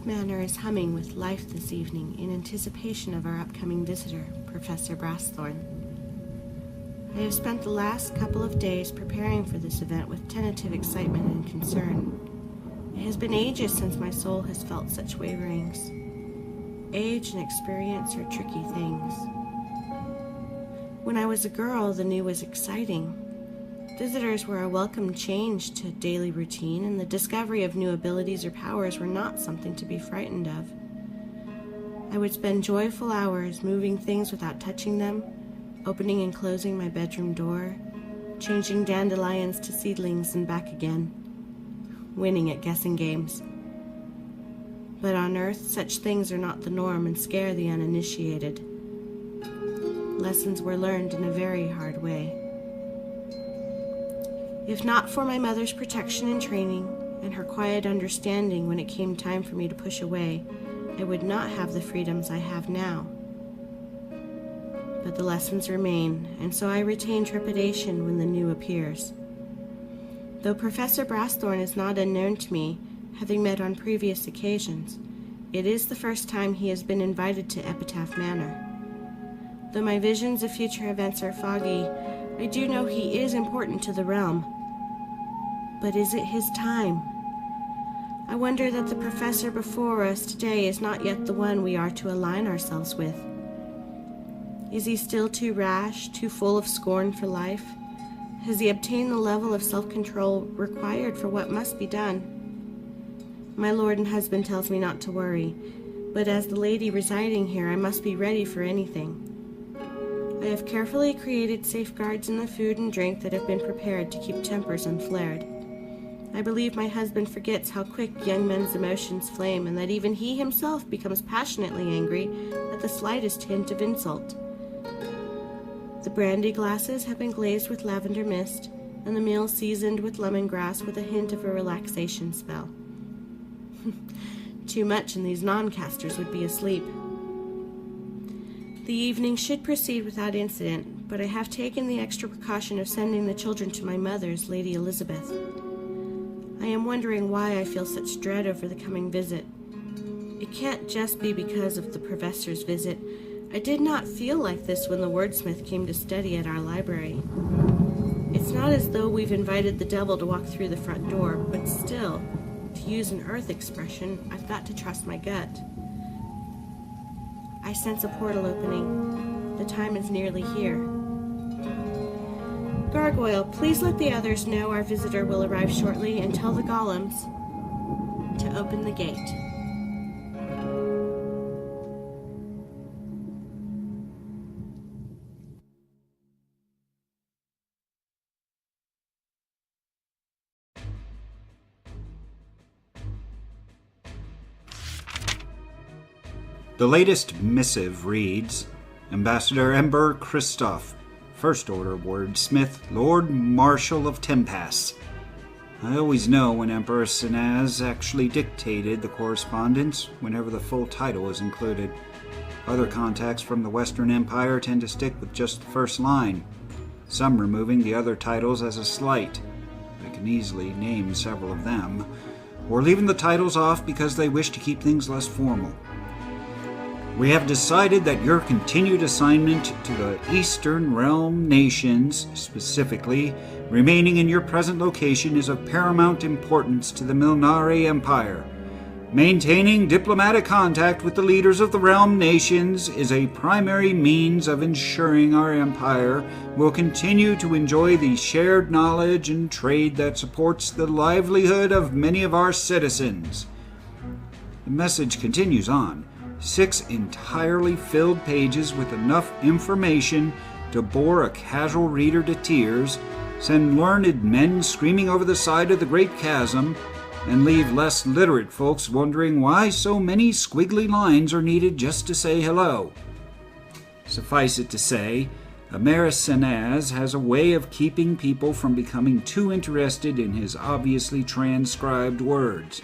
Epitaph Manor is humming with life this evening in anticipation of our upcoming visitor, Professor Brassthorn. I have spent the last couple of days preparing for this event with tentative excitement and concern. It has been ages since my soul has felt such waverings. Age and experience are tricky things. When I was a girl, the new was exciting. Visitors were a welcome change to daily routine, and the discovery of new abilities or powers were not something to be frightened of. I would spend joyful hours moving things without touching them, opening and closing my bedroom door, changing dandelions to seedlings and back again, winning at guessing games. But on Earth, such things are not the norm and scare the uninitiated. Lessons were learned in a very hard way. If not for my mother's protection and training, and her quiet understanding when it came time for me to push away, I would not have the freedoms I have now. But the lessons remain, and so I retain trepidation when the new appears. Though Professor Brassthorn is not unknown to me, having met on previous occasions, it is the first time he has been invited to Epitaph Manor. Though my visions of future events are foggy, I do know he is important to the realm. But is it his time? I wonder that the professor before us today is not yet the one we are to align ourselves with. Is he still too rash, too full of scorn for life? Has he obtained the level of self-control required for what must be done? My lord and husband tells me not to worry, but as the lady residing here, I must be ready for anything. I have carefully created safeguards in the food and drink that have been prepared to keep tempers unflared. I believe my husband forgets how quick young men's emotions flame, and that even he himself becomes passionately angry at the slightest hint of insult. The brandy glasses have been glazed with lavender mist, and the meal seasoned with lemongrass with a hint of a relaxation spell. Too much and these non-casters would be asleep. The evening should proceed without incident, but I have taken the extra precaution of sending the children to my mother's, Lady Elizabeth. I am wondering why I feel such dread over the coming visit. It can't just be because of the professor's visit. I did not feel like this when the wordsmith came to study at our library. It's not as though we've invited the devil to walk through the front door, but still, to use an Earth expression, I've got to trust my gut. I sense a portal opening. The time is nearly here. Gargoyle, please let the others know our visitor will arrive shortly, and tell the golems to open the gate. The latest missive reads, Ambassador Ember Christoph, First Order Wordsmith, Lord Marshal of Tempass. I always know when Empress Sinaz actually dictated the correspondence whenever the full title is included. Other contacts from the Western Empire tend to stick with just the first line, some removing the other titles as a slight. I can easily name several of them, or leaving the titles off because they wish to keep things less formal. We have decided that your continued assignment to the Eastern Realm nations, specifically remaining in your present location, is of paramount importance to the Milnari Empire. Maintaining diplomatic contact with the leaders of the realm nations is a primary means of ensuring our empire will continue to enjoy the shared knowledge and trade that supports the livelihood of many of our citizens. The message continues on. 6 entirely filled pages with enough information to bore a casual reader to tears, send learned men screaming over the side of the great chasm, and leave less literate folks wondering why so many squiggly lines are needed just to say hello. Suffice it to say, Amaris Senaz has a way of keeping people from becoming too interested in his obviously transcribed words.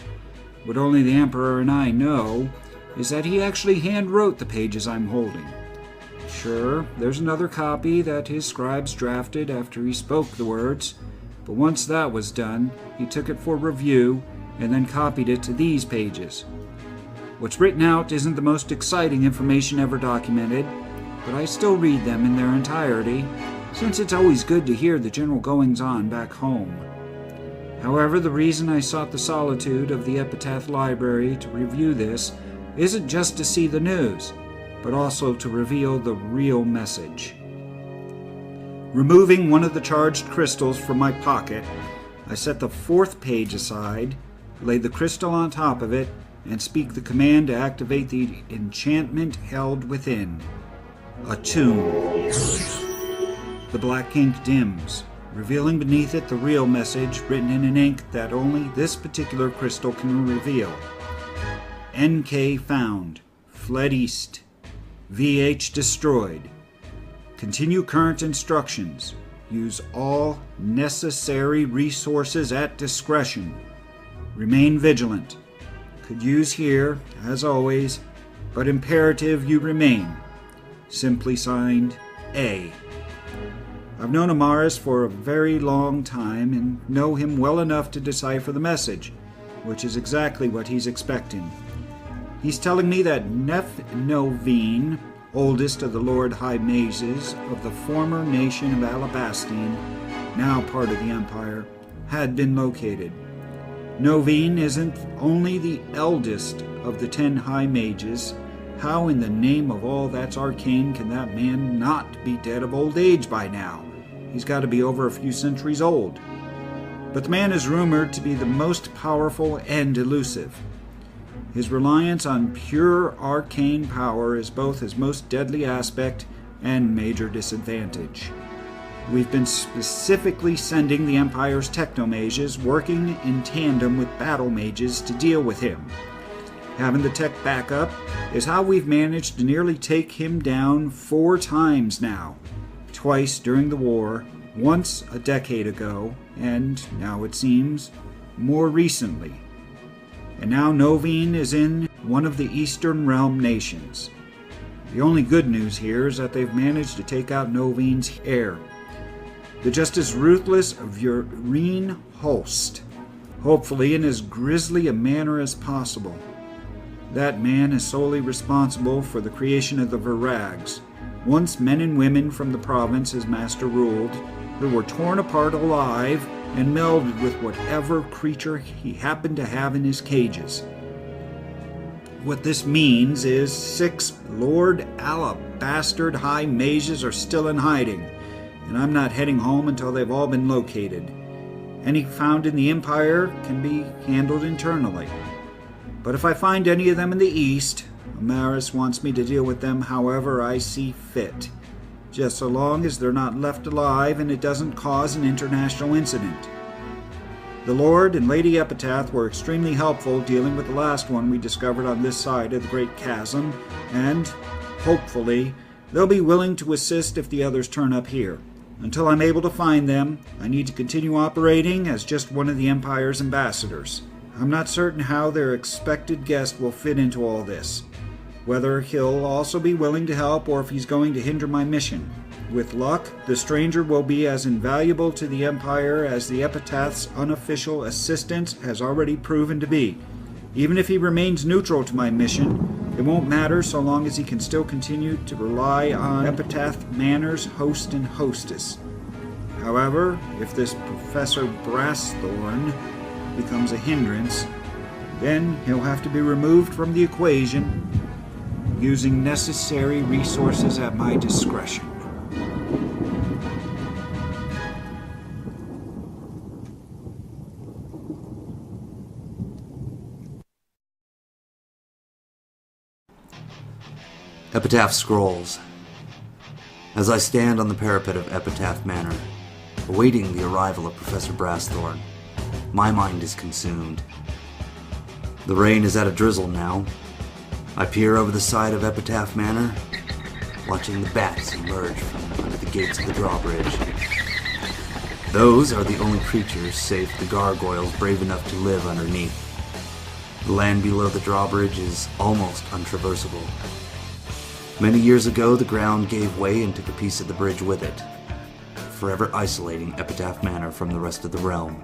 What only the Emperor and I know is that he actually hand-wrote the pages I'm holding. Sure, there's another copy that his scribes drafted after he spoke the words, but once that was done, he took it for review and then copied it to these pages. What's written out isn't the most exciting information ever documented, but I still read them in their entirety, since it's always good to hear the general goings-on back home. However, the reason I sought the solitude of the Epitaph Library to review this isn't just to see the news, but also to reveal the real message. Removing one of the charged crystals from my pocket, I set the 4th page aside, lay the crystal on top of it, and speak the command to activate the enchantment held within. Attune. The black ink dims, revealing beneath it the real message written in an ink that only this particular crystal can reveal. NK found. Fled east. VH destroyed. Continue current instructions. Use all necessary resources at discretion. Remain vigilant. Could use here, as always, but imperative you remain. Simply signed, A. I've known Amaris for a very long time and know him well enough to decipher the message, which is exactly what he's expecting. He's telling me that Novine, oldest of the Lord High Mages of the former nation of Alabastine, now part of the Empire, had been located. Novine isn't only the eldest of the 10 High Mages. How in the name of all that's arcane can that man not be dead of old age by now? He's got to be over a few centuries old. But the man is rumored to be the most powerful and elusive. His reliance on pure arcane power is both his most deadly aspect and major disadvantage. We've been specifically sending the Empire's technomages working in tandem with battle mages to deal with him. Having the tech backup is how we've managed to nearly take him down 4 times now. Twice during the war, once a decade ago, and now it seems, more recently. And now Novine is in one of the Eastern Realm nations. The only good news here is that they've managed to take out Novine's heir, the just as ruthless Vureen Holst, hopefully in as grisly a manner as possible. That man is solely responsible for the creation of the Virags, once men and women from the province his master ruled, who were torn apart alive and melded with whatever creature he happened to have in his cages. What this means is 6 Lord Alabastard High Mages are still in hiding, and I'm not heading home until they've all been located. Any found in the Empire can be handled internally. But if I find any of them in the East, Amaris wants me to deal with them however I see fit, just so long as they're not left alive and it doesn't cause an international incident. The Lord and Lady Epitaph were extremely helpful dealing with the last one we discovered on this side of the Great Chasm, and, hopefully, they'll be willing to assist if the others turn up here. Until I'm able to find them, I need to continue operating as just one of the Empire's ambassadors. I'm not certain how their expected guest will fit into all this, whether he'll also be willing to help or if he's going to hinder my mission. With luck, the stranger will be as invaluable to the Empire as the Epitaph's unofficial assistant has already proven to be. Even if he remains neutral to my mission, it won't matter so long as he can still continue to rely on Epitaph Manor's host and hostess. However, if this Professor Brassthorn becomes a hindrance, then he'll have to be removed from the equation, using necessary resources at my discretion. Epitaph scrolls. As I stand on the parapet of Epitaph Manor, awaiting the arrival of Professor Brassthorn, my mind is consumed. The rain is at a drizzle now. I peer over the side of Epitaph Manor, watching the bats emerge from under the gates of the drawbridge. Those are the only creatures, save the gargoyles, brave enough to live underneath. The land below the drawbridge is almost untraversable. Many years ago, the ground gave way and took a piece of the bridge with it, forever isolating Epitaph Manor from the rest of the realm.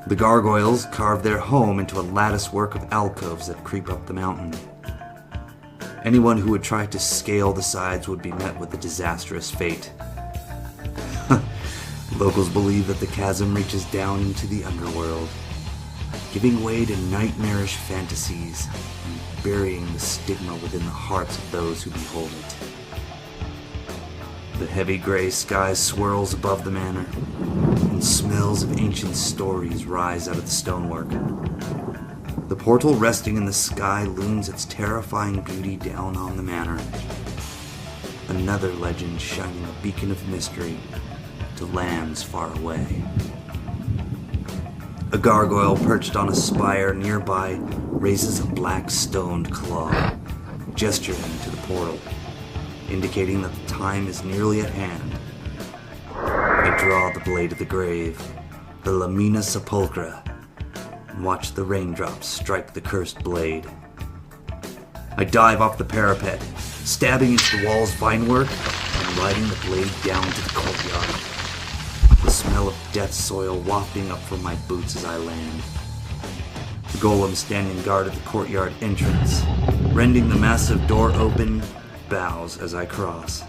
The gargoyles carve their home into a latticework of alcoves that creep up the mountain. Anyone who would try to scale the sides would be met with a disastrous fate. Locals believe that the chasm reaches down into the underworld, giving way to nightmarish fantasies and burying the stigma within the hearts of those who behold it. The heavy gray sky swirls above the manor, and smells of ancient stories rise out of the stonework. The portal resting in the sky looms its terrifying beauty down on the manor. Another legend shining a beacon of mystery to lands far away. A gargoyle perched on a spire nearby raises a black stoned claw, gesturing to the portal, indicating that the time is nearly at hand. I draw the blade of the grave, the Lamina Sepulchra, and watch the raindrops strike the cursed blade. I dive off the parapet, stabbing into the wall's vinework and riding the blade down to the courtyard, the smell of death soil wafting up from my boots as I land. The golem standing guard at the courtyard entrance, rending the massive door open, bows as I cross.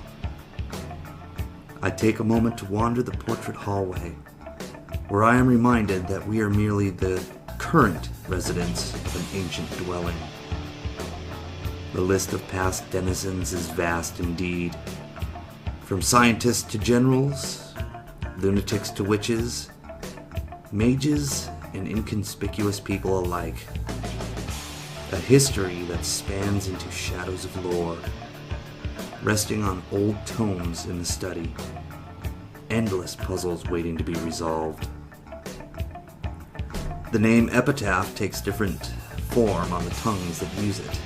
I take a moment to wander the portrait hallway, where I am reminded that we are merely the current residents of an ancient dwelling. The list of past denizens is vast indeed. From scientists to generals, lunatics to witches, mages and inconspicuous people alike. A history that spans into shadows of lore, resting on old tomes in the study. Endless puzzles waiting to be resolved. The name Epitaph takes different form on the tongues that use it.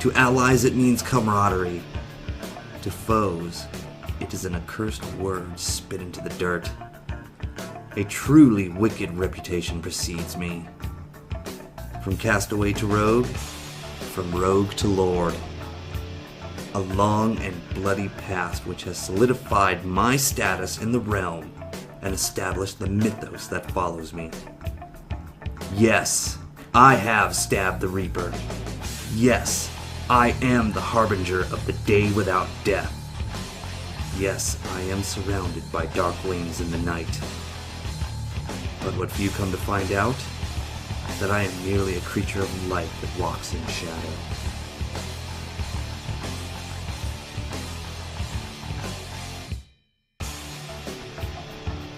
To allies it means camaraderie. To foes, it is an accursed word spit into the dirt. A truly wicked reputation precedes me. From castaway to rogue, from rogue to lord. A long and bloody past which has solidified my status in the realm and established the mythos that follows me. Yes, I have stabbed the Reaper. Yes, I am the harbinger of the day without death. Yes, I am surrounded by dark wings in the night. But what few come to find out is that I am merely a creature of light that walks in shadow.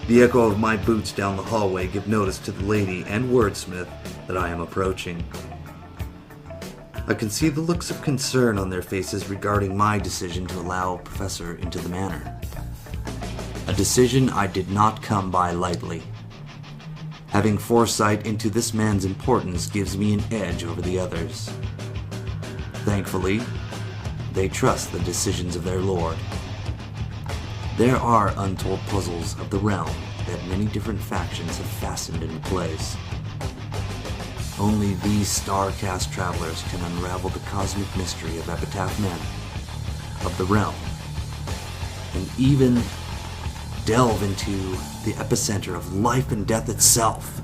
The echo of my boots down the hallway give notice to the lady and wordsmith that I am approaching. I can see the looks of concern on their faces regarding my decision to allow Professor into the manor. A decision I did not come by lightly. Having foresight into this man's importance gives me an edge over the others. Thankfully, they trust the decisions of their lord. There are untold puzzles of the realm that many different factions have fastened into place. Only these star-cast travelers can unravel the cosmic mystery of Epitaph Manor, of the realm, and even delve into the epicenter of life and death itself.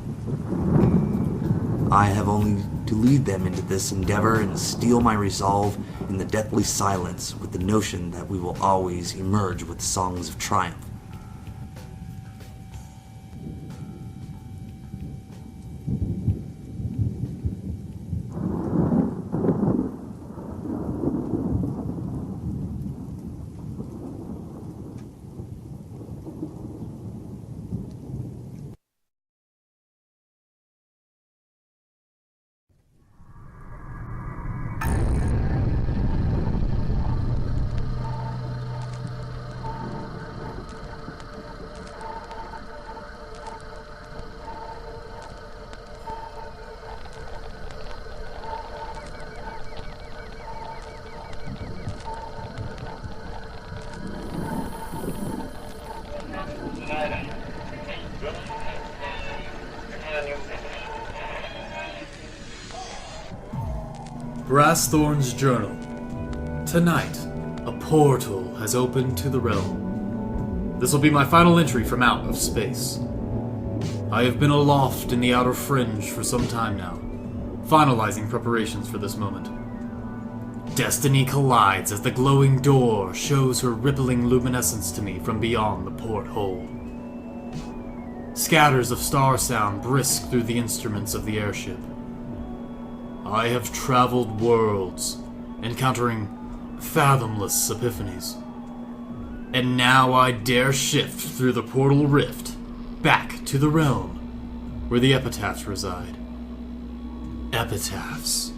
I have only to lead them into this endeavor and steel my resolve in the deathly silence with the notion that we will always emerge with songs of triumph. Brassthorn's Journal. Tonight, a portal has opened to the realm. This will be my final entry from out of space. I have been aloft in the outer fringe for some time now, finalizing preparations for this moment. Destiny collides as the glowing door shows her rippling luminescence to me from beyond the porthole. Scatters of star sound brisk through the instruments of the airship. I have traveled worlds, encountering fathomless epiphanies. And now I dare shift through the portal rift, back to the realm where the epitaphs reside. Epitaphs.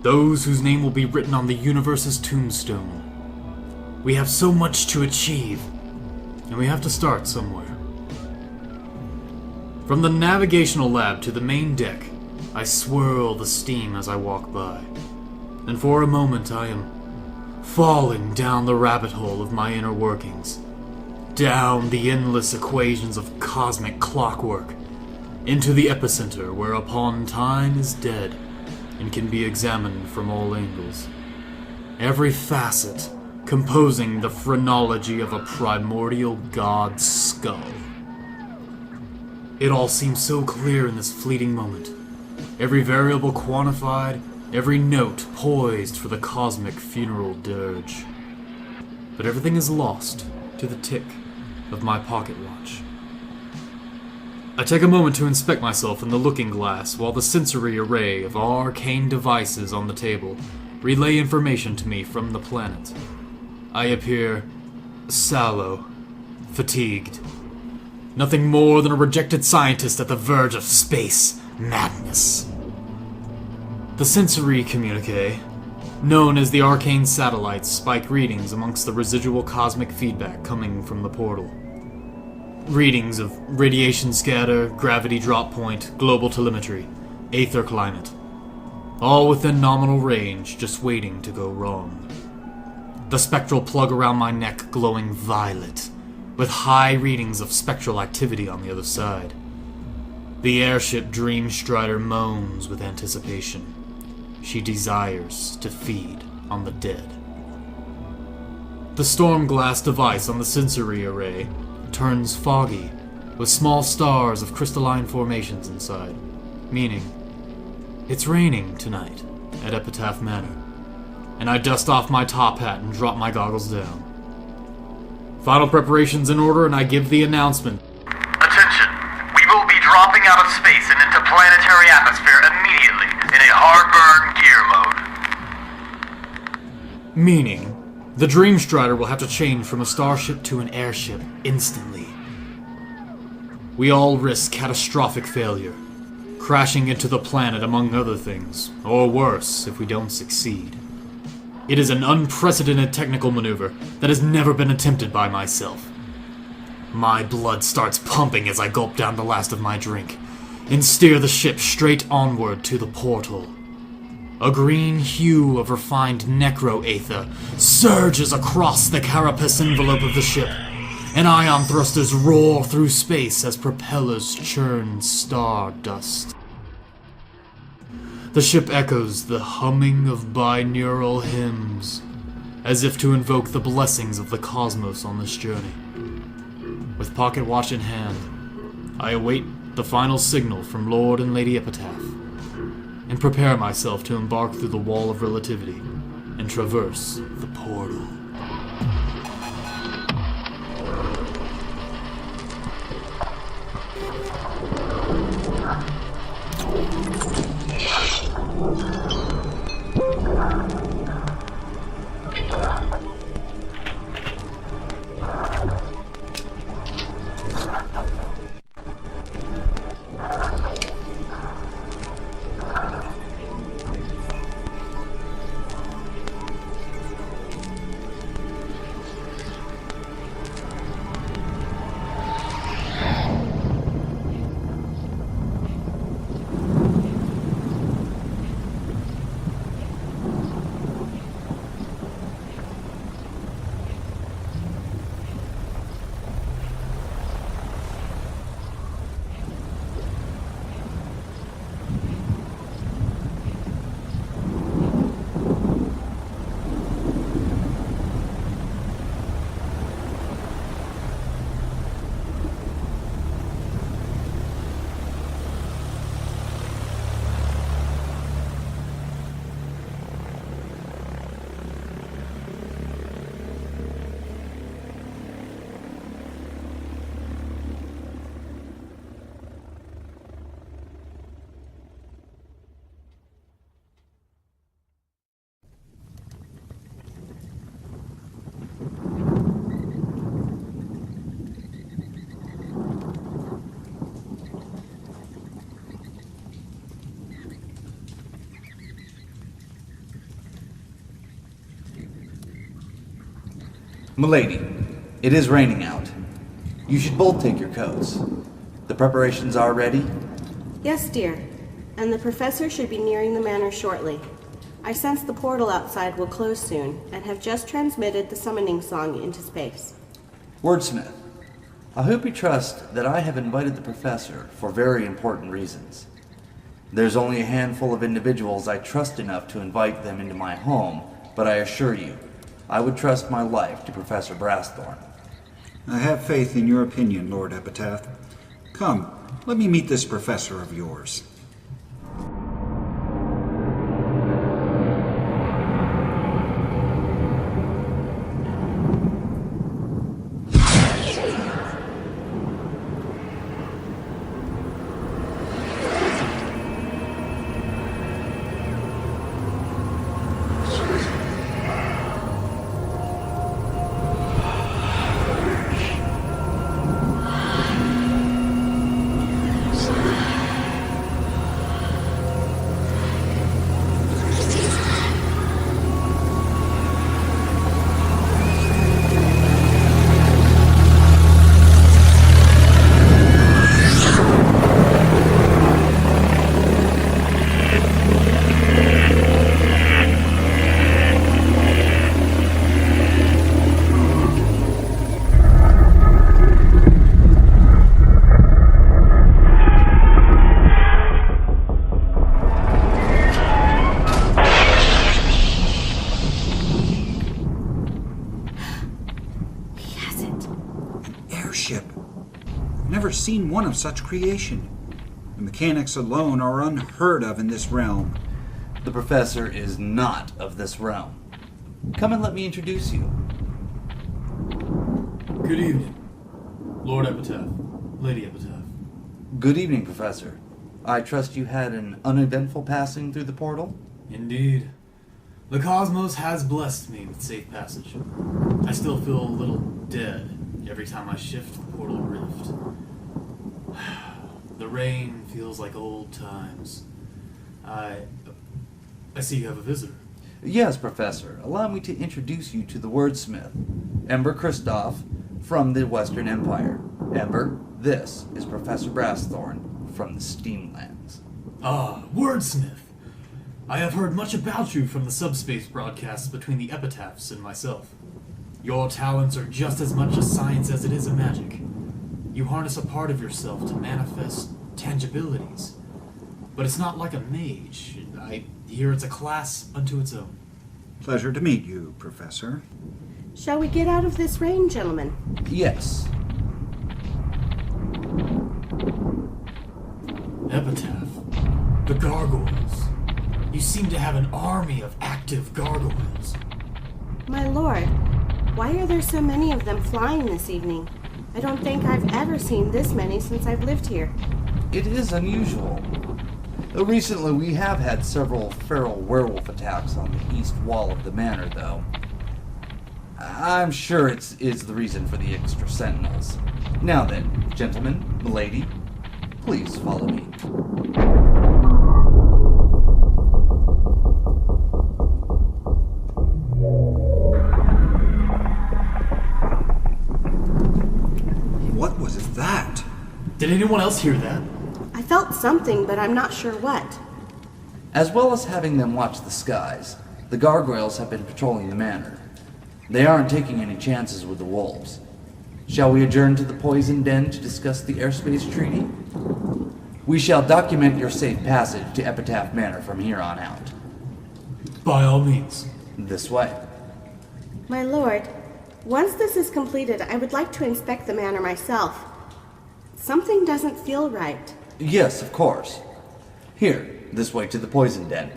Those whose name will be written on the universe's tombstone. We have so much to achieve, and we have to start somewhere. From the navigational lab to the main deck, I swirl the steam as I walk by, and for a moment I am falling down the rabbit hole of my inner workings, down the endless equations of cosmic clockwork, into the epicenter whereupon time is dead and can be examined from all angles. Every facet composing the phrenology of a primordial god's skull. It all seems so clear in this fleeting moment. Every variable quantified, every note poised for the cosmic funeral dirge. But everything is lost to the tick of my pocket watch. I take a moment to inspect myself in the looking glass while the sensory array of arcane devices on the table relay information to me from the planet. I appear sallow, fatigued. Nothing more than a rejected scientist at the verge of space madness. The sensory communique, known as the arcane satellites, spike readings amongst the residual cosmic feedback coming from the portal. Readings of radiation scatter, gravity drop point, global telemetry, aether climate. All within nominal range, just waiting to go wrong. The spectral plug around my neck glowing violet, with high readings of spectral activity on the other side. The airship Dreamstrider moans with anticipation. She desires to feed on the dead. The storm glass device on the sensory array turns foggy, with small stars of crystalline formations inside, meaning it's raining tonight at Epitaph Manor, and I dust off my top hat and drop my goggles down. Final preparations in order, and I give the announcement. Attention! We will be dropping out of space and into planetary atmosphere immediately in a hard burn gear mode. Meaning, the Dreamstrider will have to change from a starship to an airship instantly. We all risk catastrophic failure, crashing into the planet among other things, or worse if we don't succeed. It is an unprecedented technical maneuver that has never been attempted by myself. My blood starts pumping as I gulp down the last of my drink, and steer the ship straight onward to the portal. A green hue of refined necro-aether surges across the carapace envelope of the ship, and ion thrusters roar through space as propellers churn stardust. The ship echoes the humming of binaural hymns, as if to invoke the blessings of the cosmos on this journey. With pocket watch in hand, I await the final signal from Lord and Lady Epitaph, and prepare myself to embark through the wall of relativity and traverse the portal. Milady, it is raining out. You should both take your coats. The preparations are ready? Yes, dear. And the professor should be nearing the manor shortly. I sense the portal outside will close soon, and have just transmitted the summoning song into space. Wordsmith, I hope you trust that I have invited the professor for very important reasons. There's only a handful of individuals I trust enough to invite them into my home, but I assure you, I would trust my life to Professor Brassthorn. I have faith in your opinion, Lord Epitaph. Come, let me meet this professor of yours. Never seen one of such creation. The mechanics alone are unheard of in this realm. The professor is not of this realm. Come and let me introduce you. Good evening, Lord Epitaph, Lady Epitaph. Good evening, Professor. I trust you had an uneventful passing through the portal? Indeed. The cosmos has blessed me with safe passage. I still feel a little dead every time I shift the portal rift. The rain feels like old times. I see you have a visitor. Yes, Professor. Allow me to introduce you to the wordsmith, Ember Christoph, from the Western Empire. Ember, this is Professor Brassthorn from the Steamlands. Ah, wordsmith! I have heard much about you from the subspace broadcasts between the Epitaphs and myself. Your talents are just as much a science as it is a magic. You harness a part of yourself to manifest tangibilities. But it's not like a mage. I hear it's a class unto its own. Pleasure to meet you, Professor. Shall we get out of this rain, gentlemen? Yes. Epitaph, the gargoyles. You seem to have an army of active gargoyles. My lord, why are there so many of them flying this evening? I don't think I've ever seen this many since I've lived here. It is unusual. Recently, we have had several feral werewolf attacks on the east wall of the manor, though. I'm sure it is the reason for the extra sentinels. Now then, gentlemen, milady, please follow me. What was that? Did anyone else hear that? I felt something, but I'm not sure what. As well as having them watch the skies, the gargoyles have been patrolling the manor. They aren't taking any chances with the wolves. Shall we adjourn to the poison den to discuss the airspace treaty? We shall document your safe passage to Epitaph Manor from here on out. By all means. This way. My lord, once this is completed, I would like to inspect the manor myself. Something doesn't feel right. Yes, of course. Here, this way to the poison den.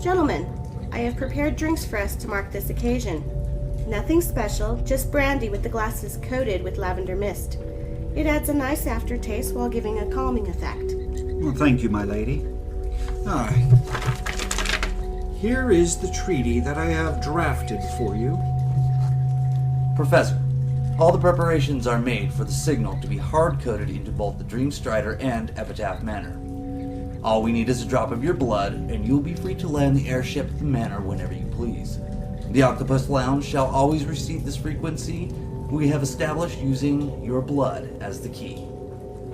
Gentlemen, I have prepared drinks for us to mark this occasion. Nothing special, just brandy with the glasses coated with lavender mist. It adds a nice aftertaste while giving a calming effect. Well, thank you, my lady. Here is the treaty that I have drafted for you. Professor, All the preparations are made for the signal to be hard-coded into both the Dream Strider and Epitaph Manor. All we need is a drop of your blood, and you'll be free to land the airship at the manor whenever you please. The Octopus Lounge shall always receive this frequency we have established using your blood as the key.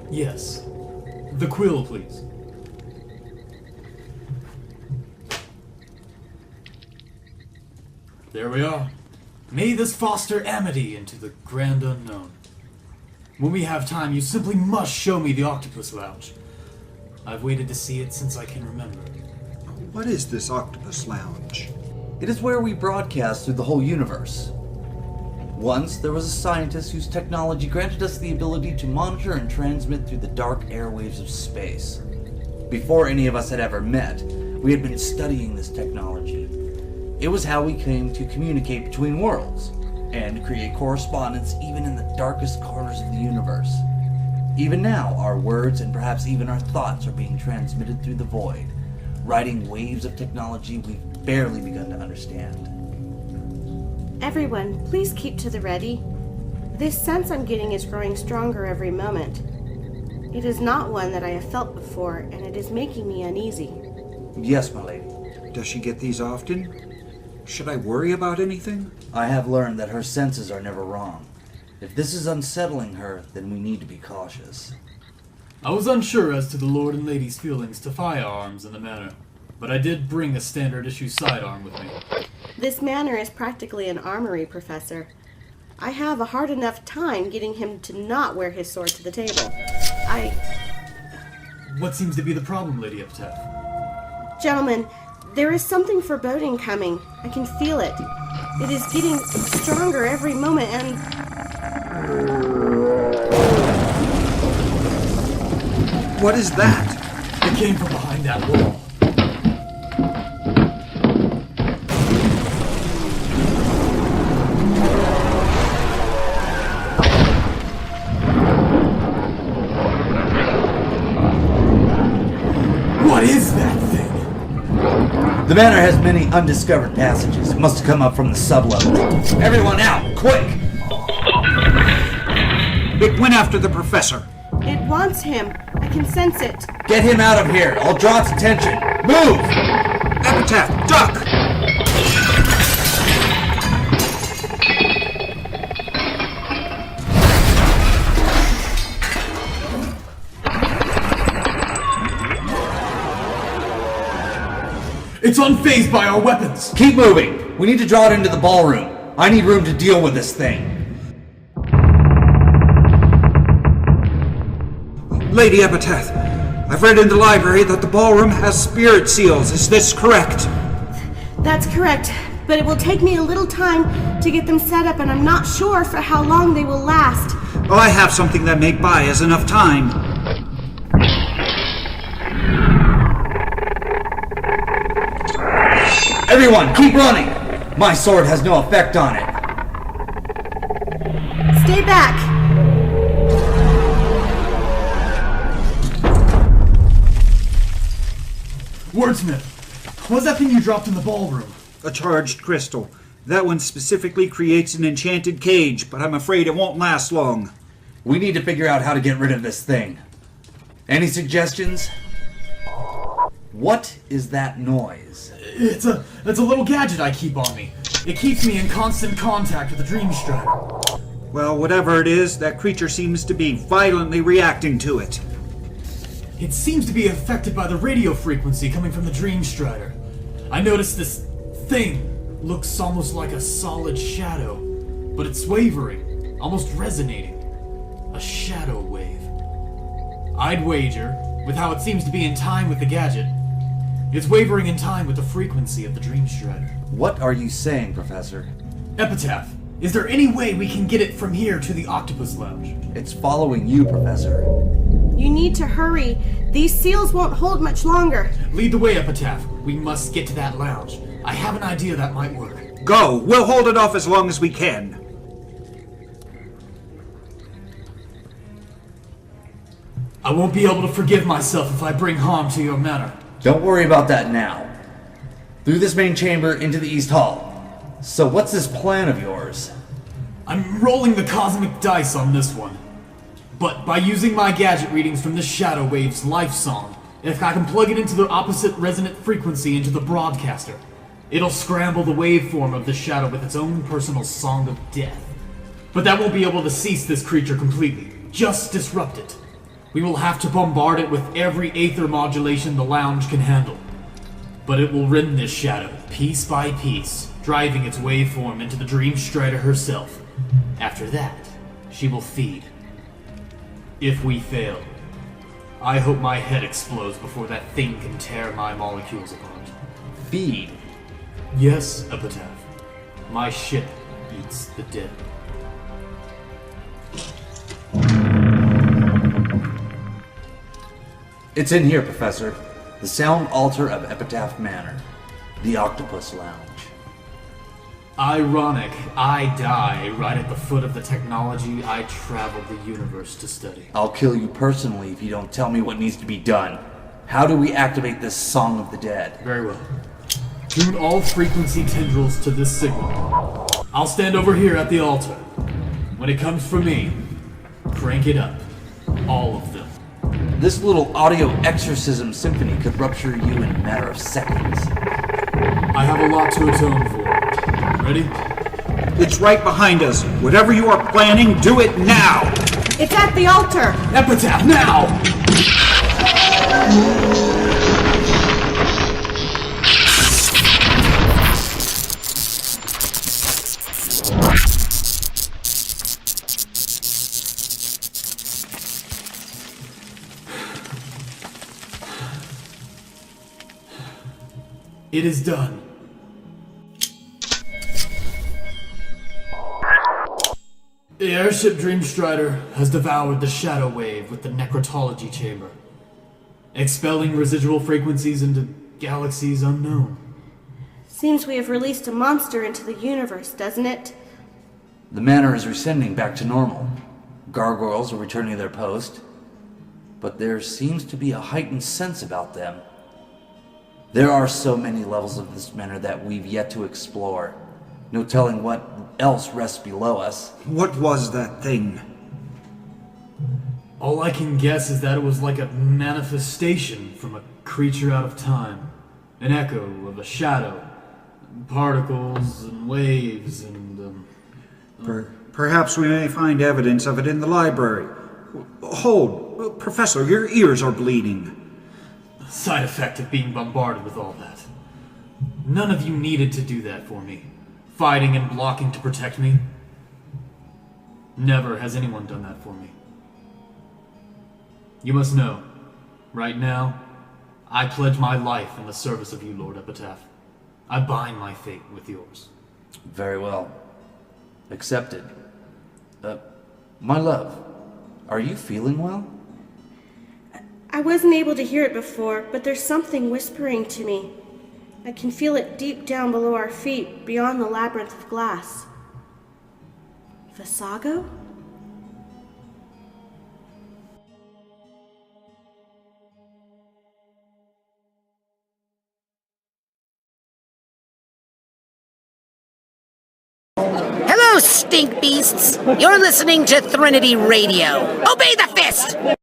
Yes. The quill, please. There we are. May this foster amity into the grand unknown. When we have time, you simply must show me the Octopus Lounge. I've waited to see it since I can remember. What is this Octopus Lounge? It is where we broadcast through the whole universe. Once, there was a scientist whose technology granted us the ability to monitor and transmit through the dark airwaves of space. Before any of us had ever met, we had been studying this technology. It was how we came to communicate between worlds, and create correspondence even in the darkest corners of the universe. Even now, our words and perhaps even our thoughts are being transmitted through the void, riding waves of technology we've barely begun to understand. Everyone, please keep to the ready. This sense I'm getting is growing stronger every moment. It is not one that I have felt before, and it is making me uneasy. Yes, my lady. Does she get these often? Should I worry about anything? I have learned that her senses are never wrong. If this is unsettling her, then we need to be cautious. I was unsure as to the Lord and Lady's feelings to firearms in the manor, but I did bring a standard-issue sidearm with me. This manor is practically an armory, Professor. I have a hard enough time getting him to not wear his sword to the table. What seems to be the problem, Lady Epitaph? Gentlemen, there is something foreboding coming. I can feel it. It is getting stronger every moment, and... What is that? It came from behind that wall. What is that thing? The manor has many undiscovered passages. It must have come up from the sublevel. Everyone out, quick! It went after the professor. It wants him. I can sense it. Get him out of here. I'll draw its attention. Move! Epitaph, duck! It's unfazed by our weapons! Keep moving. We need to draw it into the ballroom. I need room to deal with this thing. Lady Epitaph, I've read in the library that the ballroom has spirit seals. Is this correct? That's correct, but it will take me a little time to get them set up, and I'm not sure for how long they will last. Oh, I have something that may buy us enough time. Everyone, keep running! My sword has no effect on it. Stay back! Wordsmith, what's that thing you dropped in the ballroom? A charged crystal. That one specifically creates an enchanted cage, but I'm afraid it won't last long. We need to figure out how to get rid of this thing. Any suggestions? What is that noise? It's a little gadget I keep on me. It keeps me in constant contact with the Dream Strider. Well, whatever it is, that creature seems to be violently reacting to it. It seems to be affected by the radio frequency coming from the Dream Strider. I noticed this thing looks almost like a solid shadow, but it's wavering, almost resonating. A shadow wave. I'd wager, with how it seems to be in time with the gadget, it's wavering in time with the frequency of the Dream Strider. What are you saying, Professor? Epitaph, is there any way we can get it from here to the Octopus Lounge? It's following you, Professor. You need to hurry. These seals won't hold much longer. Lead the way, Epitaph. We must get to that lounge. I have an idea that might work. Go! We'll hold it off as long as we can. I won't be able to forgive myself if I bring harm to your manor. Don't worry about that now. Through this main chamber into the East Hall. So what's this plan of yours? I'm rolling the cosmic dice on this one. But by using my gadget readings from the Shadow Wave's life song, if I can plug it into the opposite resonant frequency into the broadcaster, it'll scramble the waveform of the shadow with its own personal song of death. But that won't be able to cease this creature completely, just disrupt it. We will have to bombard it with every aether modulation the lounge can handle. But it will rend this shadow, piece by piece, driving its waveform into the Dream Strider herself. After that, she will feed. If we fail, I hope my head explodes before that thing can tear my molecules apart. Feed. Yes, Epitaph. My ship eats the dead. It's in here, Professor. The sound altar of Epitaph Manor. The Octopus Lounge. Ironic, I die right at the foot of the technology I traveled the universe to study. I'll kill you personally if you don't tell me what needs to be done. How do we activate this Song of the Dead? Very well. Tune all frequency tendrils to this signal. I'll stand over here at the altar. When it comes for me, crank it up. All of them. This little audio exorcism symphony could rupture you in a matter of seconds. I have a lot to atone for. Ready? It's right behind us. Whatever you are planning, do it now! It's at the altar! Epitaph, now! It is done. The airship Dreamstrider has devoured the Shadow Wave with the necrotology chamber, expelling residual frequencies into galaxies unknown. Seems we have released a monster into the universe, doesn't it? The manor is rescinding back to normal. Gargoyles are returning to their post, but there seems to be a heightened sense about them. There are so many levels of this manor that we've yet to explore. No telling what else rests below us. What was that thing? All I can guess is that it was like a manifestation from a creature out of time. An echo of a shadow. Particles and waves and, Perhaps we may find evidence of it in the library. Hold. Professor, your ears are bleeding. Side effect of being bombarded with all that. None of you needed to do that for me. Fighting and blocking to protect me. Never has anyone done that for me. You must know, right now, I pledge my life in the service of you, Lord Epitaph. I bind my fate with yours. Very well. Accepted. My love, are you feeling well? I wasn't able to hear it before, but there's something whispering to me. I can feel it deep down below our feet, beyond the labyrinth of glass. Visago? Hello, stink beasts. You're listening to Threnody Radio. Obey the fist!